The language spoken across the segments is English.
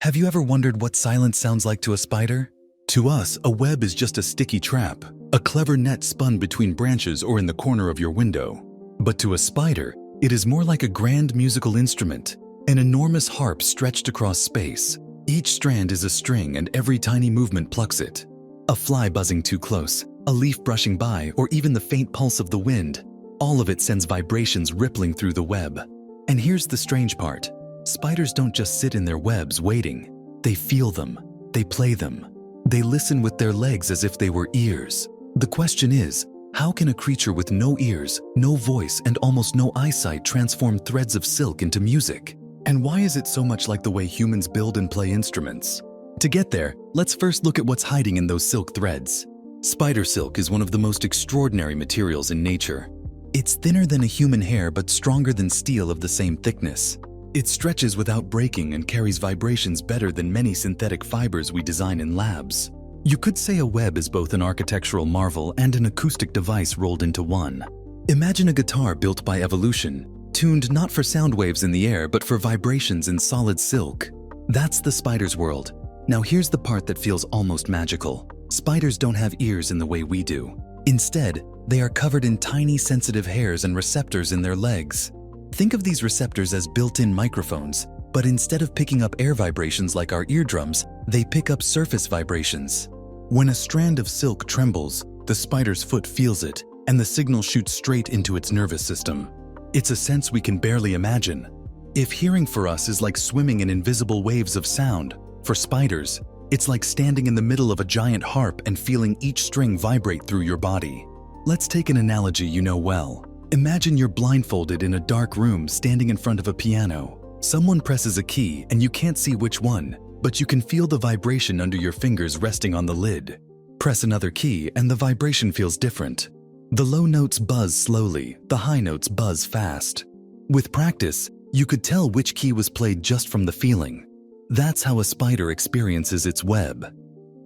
Have you ever wondered what silence sounds like to a spider? To us, a web is just a sticky trap, a clever net spun between branches or in the corner of your window. But to a spider, it is more like a grand musical instrument, an enormous harp stretched across space. Each strand is a string and every tiny movement plucks it. A fly buzzing too close, a leaf brushing by, or even the faint pulse of the wind, all of it sends vibrations rippling through the web. And here's the strange part. Spiders don't just sit in their webs waiting. They feel them. They play them. They listen with their legs as if they were ears. The question is, how can a creature with no ears, no voice, and almost no eyesight transform threads of silk into music? And why is it so much like the way humans build and play instruments? To get there, let's first look at what's hiding in those silk threads. Spider silk is one of the most extraordinary materials in nature. It's thinner than a human hair but stronger than steel of the same thickness. It stretches without breaking and carries vibrations better than many synthetic fibers we design in labs. You could say a web is both an architectural marvel and an acoustic device rolled into one. Imagine a guitar built by evolution, tuned not for sound waves in the air but for vibrations in solid silk. That's the spider's world. Now here's the part that feels almost magical. Spiders don't have ears in the way we do. Instead, they are covered in tiny sensitive hairs and receptors in their legs. Think of these receptors as built-in microphones, but instead of picking up air vibrations like our eardrums, they pick up surface vibrations. When a strand of silk trembles, the spider's foot feels it, and the signal shoots straight into its nervous system. It's a sense we can barely imagine. If hearing for us is like swimming in invisible waves of sound, for spiders, it's like standing in the middle of a giant harp and feeling each string vibrate through your body. Let's take an analogy you know well. Imagine you're blindfolded in a dark room standing in front of a piano. Someone presses a key and you can't see which one, but you can feel the vibration under your fingers resting on the lid. Press another key and the vibration feels different. The low notes buzz slowly, the high notes buzz fast. With practice, you could tell which key was played just from the feeling. That's how a spider experiences its web.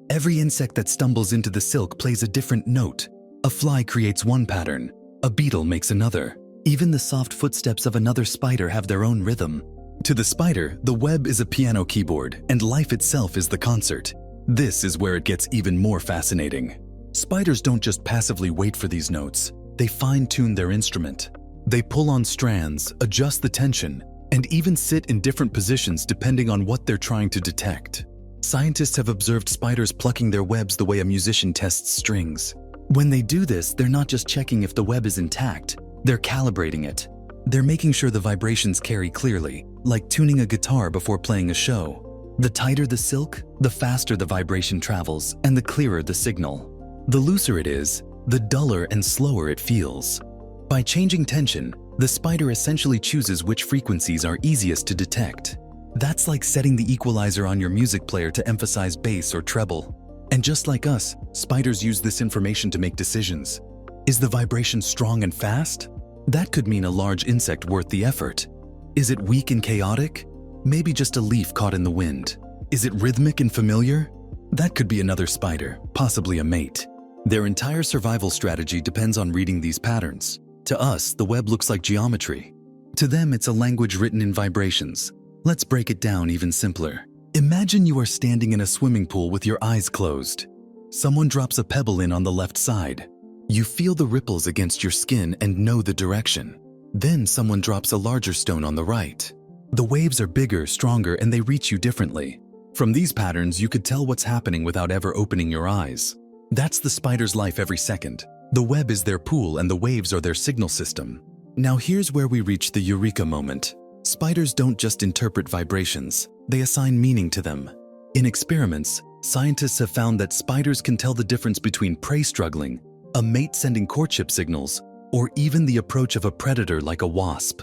Every insect that stumbles into the silk plays a different note. A fly creates one pattern. A beetle makes another. Even the soft footsteps of another spider have their own rhythm. To the spider, the web is a piano keyboard, and life itself is the concert. This is where it gets even more fascinating. Spiders don't just passively wait for these notes. They fine-tune their instrument. They pull on strands, adjust the tension, and even sit in different positions depending on what they're trying to detect. Scientists have observed spiders plucking their webs the way a musician tests strings. When they do this, they're not just checking if the web is intact, they're calibrating it. They're making sure the vibrations carry clearly, like tuning a guitar before playing a show. The tighter the silk, the faster the vibration travels, and the clearer the signal. The looser it is, the duller and slower it feels. By changing tension, the spider essentially chooses which frequencies are easiest to detect. That's like setting the equalizer on your music player to emphasize bass or treble. And just like us, spiders use this information to make decisions. Is the vibration strong and fast? That could mean a large insect worth the effort. Is it weak and chaotic? Maybe just a leaf caught in the wind. Is it rhythmic and familiar? That could be another spider, possibly a mate. Their entire survival strategy depends on reading these patterns. To us, the web looks like geometry. To them, it's a language written in vibrations. Let's break it down even simpler. Imagine you are standing in a swimming pool with your eyes closed. Someone drops a pebble in on the left side. You feel the ripples against your skin and know the direction. Then someone drops a larger stone on the right. The waves are bigger, stronger, and they reach you differently. From these patterns, you could tell what's happening without ever opening your eyes. That's the spider's life every second. The web is their pool and the waves are their signal system. Now here's where we reach the eureka moment. Spiders don't just interpret vibrations, they assign meaning to them. In experiments, scientists have found that spiders can tell the difference between prey struggling, a mate sending courtship signals, or even the approach of a predator like a wasp.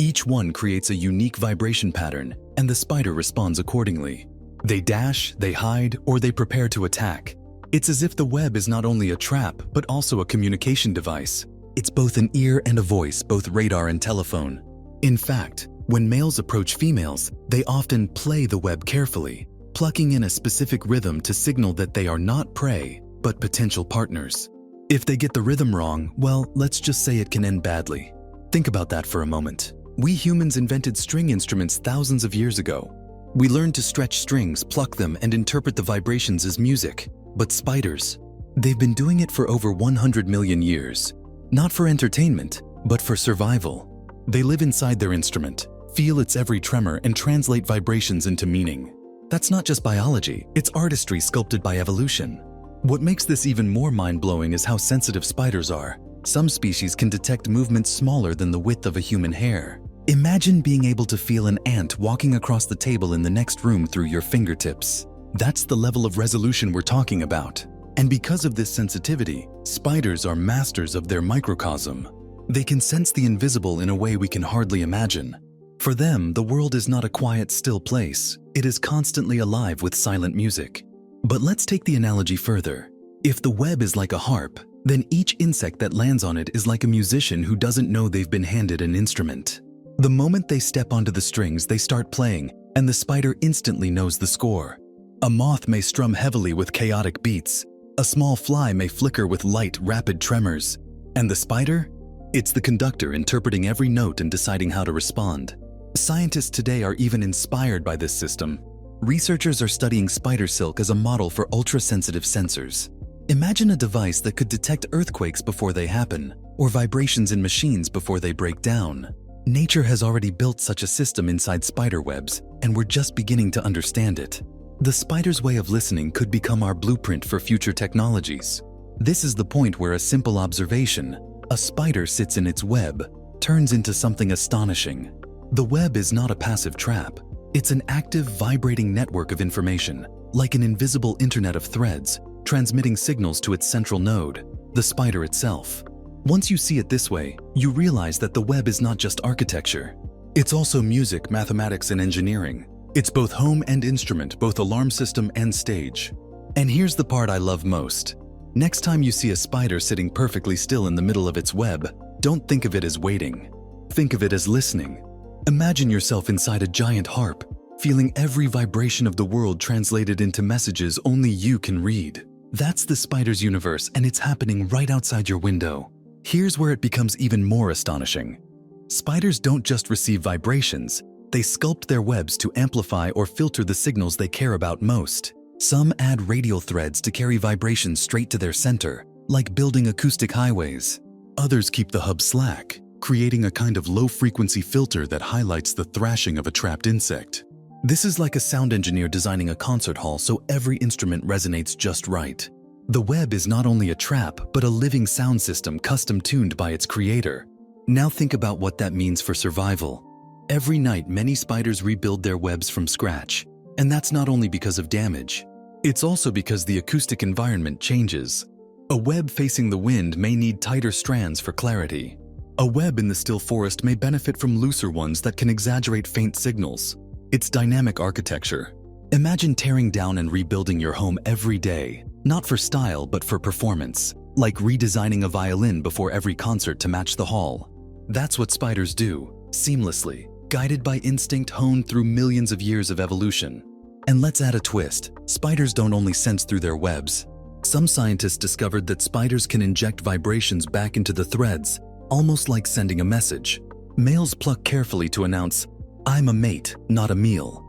Each one creates a unique vibration pattern, and the spider responds accordingly. They dash, they hide, or they prepare to attack. It's as if the web is not only a trap, but also a communication device. It's both an ear and a voice, both radar and telephone. In fact, when males approach females, they often play the web carefully, plucking in a specific rhythm to signal that they are not prey, but potential partners. If they get the rhythm wrong, well, let's just say it can end badly. Think about that for a moment. We humans invented string instruments thousands of years ago. We learn to stretch strings, pluck them, and interpret the vibrations as music. But spiders, they've been doing it for over 100 million years. Not for entertainment, but for survival. They live inside their instrument, feel its every tremor, and translate vibrations into meaning. That's not just biology, it's artistry sculpted by evolution. What makes this even more mind-blowing is how sensitive spiders are. Some species can detect movements smaller than the width of a human hair. Imagine being able to feel an ant walking across the table in the next room through your fingertips. That's the level of resolution we're talking about. And because of this sensitivity, spiders are masters of their microcosm. They can sense the invisible in a way we can hardly imagine. For them, the world is not a quiet, still place. It is constantly alive with silent music. But let's take the analogy further. If the web is like a harp, then each insect that lands on it is like a musician who doesn't know they've been handed an instrument. The moment they step onto the strings, they start playing, and the spider instantly knows the score. A moth may strum heavily with chaotic beats. A small fly may flicker with light, rapid tremors. And the spider? It's the conductor interpreting every note and deciding how to respond. Scientists today are even inspired by this system. Researchers are studying spider silk as a model for ultra-sensitive sensors. Imagine a device that could detect earthquakes before they happen, or vibrations in machines before they break down. Nature has already built such a system inside spider webs, and we're just beginning to understand it. The spider's way of listening could become our blueprint for future technologies. This is the point where a simple observation, a spider sits in its web, turns into something astonishing. The web is not a passive trap. It's an active, vibrating network of information, like an invisible internet of threads, transmitting signals to its central node, the spider itself. Once you see it this way, you realize that the web is not just architecture. It's also music, mathematics, and engineering. It's both home and instrument, both alarm system and stage. And here's the part I love most. Next time you see a spider sitting perfectly still in the middle of its web, don't think of it as waiting. Think of it as listening. Imagine yourself inside a giant harp, feeling every vibration of the world translated into messages only you can read. That's the spider's universe, and it's happening right outside your window. Here's where it becomes even more astonishing. Spiders don't just receive vibrations, they sculpt their webs to amplify or filter the signals they care about most. Some add radial threads to carry vibrations straight to their center, like building acoustic highways. Others keep the hub slack, creating a kind of low-frequency filter that highlights the thrashing of a trapped insect. This is like a sound engineer designing a concert hall so every instrument resonates just right. The web is not only a trap, but a living sound system custom-tuned by its creator. Now think about what that means for survival. Every night, many spiders rebuild their webs from scratch. And that's not only because of damage. It's also because the acoustic environment changes. A web facing the wind may need tighter strands for clarity. A web in the still forest may benefit from looser ones that can exaggerate faint signals. It's dynamic architecture. Imagine tearing down and rebuilding your home every day, not for style but for performance, like redesigning a violin before every concert to match the hall. That's what spiders do, seamlessly, guided by instinct honed through millions of years of evolution. And let's add a twist. Spiders don't only sense through their webs. Some scientists discovered that spiders can inject vibrations back into the threads, almost like sending a message. Males pluck carefully to announce, "I'm a mate, not a meal."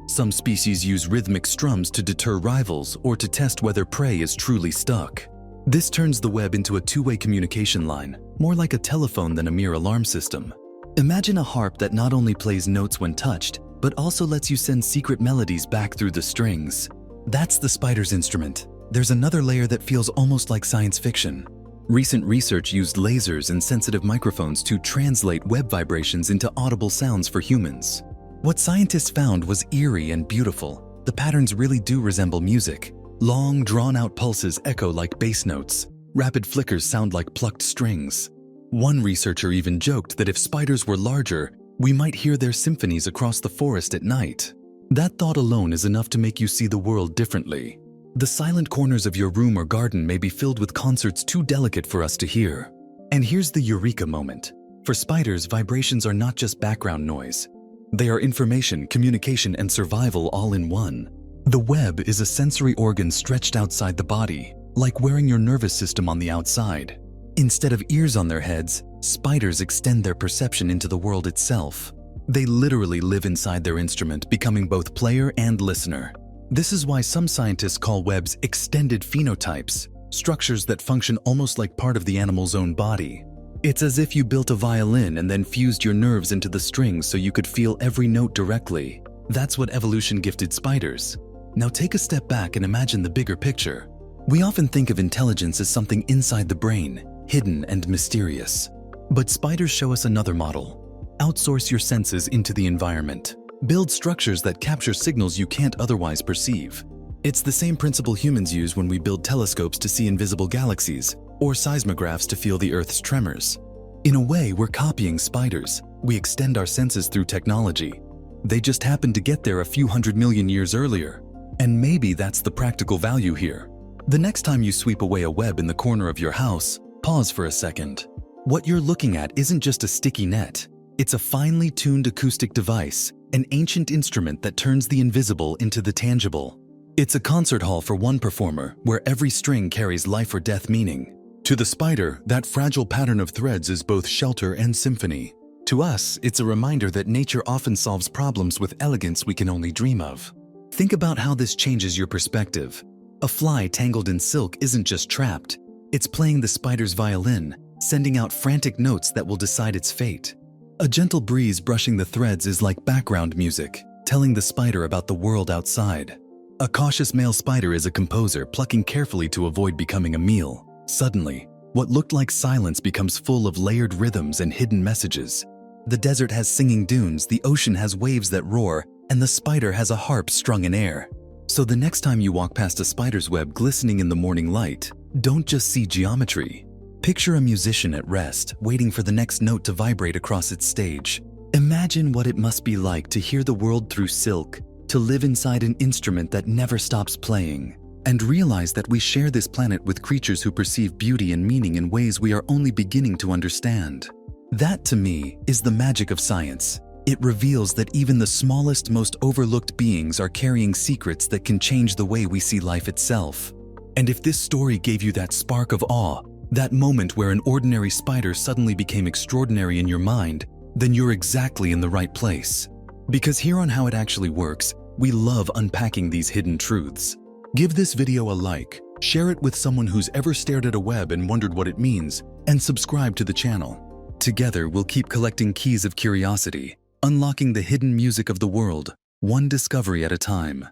Some species use rhythmic strums to deter rivals or to test whether prey is truly stuck. This turns the web into a two-way communication line, more like a telephone than a mere alarm system. Imagine a harp that not only plays notes when touched, but also lets you send secret melodies back through the strings. That's the spider's instrument. There's another layer that feels almost like science fiction. Recent research used lasers and sensitive microphones to translate web vibrations into audible sounds for humans. What scientists found was eerie and beautiful. The patterns really do resemble music. Long, drawn-out pulses echo like bass notes. Rapid flickers sound like plucked strings. One researcher even joked that if spiders were larger, we might hear their symphonies across the forest at night. That thought alone is enough to make you see the world differently. The silent corners of your room or garden may be filled with concerts too delicate for us to hear. And here's the eureka moment. For spiders, vibrations are not just background noise. They are information, communication, and survival all in one. The web is a sensory organ stretched outside the body, like wearing your nervous system on the outside. Instead of ears on their heads, spiders extend their perception into the world itself. They literally live inside their instrument, becoming both player and listener. This is why some scientists call webs extended phenotypes, structures that function almost like part of the animal's own body. It's as if you built a violin and then fused your nerves into the strings so you could feel every note directly. That's what evolution gifted spiders. Now take a step back and imagine the bigger picture. We often think of intelligence as something inside the brain, hidden and mysterious. But spiders show us another model. Outsource your senses into the environment. Build structures that capture signals you can't otherwise perceive. It's the same principle humans use when we build telescopes to see invisible galaxies, or seismographs to feel the Earth's tremors. In a way, we're copying spiders. We extend our senses through technology. They just happened to get there a few 100 million years earlier. And maybe that's the practical value here. The next time you sweep away a web in the corner of your house, pause for a second. What you're looking at isn't just a sticky net. It's a finely tuned acoustic device, an ancient instrument that turns the invisible into the tangible. It's a concert hall for one performer, where every string carries life or death meaning. To the spider, that fragile pattern of threads is both shelter and symphony. To us, it's a reminder that nature often solves problems with elegance we can only dream of. Think about how this changes your perspective. A fly tangled in silk isn't just trapped. It's playing the spider's violin, sending out frantic notes that will decide its fate. A gentle breeze brushing the threads is like background music, telling the spider about the world outside. A cautious male spider is a composer, plucking carefully to avoid becoming a meal. Suddenly, what looked like silence becomes full of layered rhythms and hidden messages. The desert has singing dunes, the ocean has waves that roar, and the spider has a harp strung in air. So the next time you walk past a spider's web glistening in the morning light, don't just see geometry. Picture a musician at rest, waiting for the next note to vibrate across its stage. Imagine what it must be like to hear the world through silk, to live inside an instrument that never stops playing, and realize that we share this planet with creatures who perceive beauty and meaning in ways we are only beginning to understand. That, to me, is the magic of science. It reveals that even the smallest, most overlooked beings are carrying secrets that can change the way we see life itself. And if this story gave you that spark of awe, that moment where an ordinary spider suddenly became extraordinary in your mind, then you're exactly in the right place. Because here on How It Actually Works, we love unpacking these hidden truths. Give this video a like, share it with someone who's ever stared at a web and wondered what it means, and subscribe to the channel. Together, we'll keep collecting keys of curiosity, unlocking the hidden music of the world, one discovery at a time.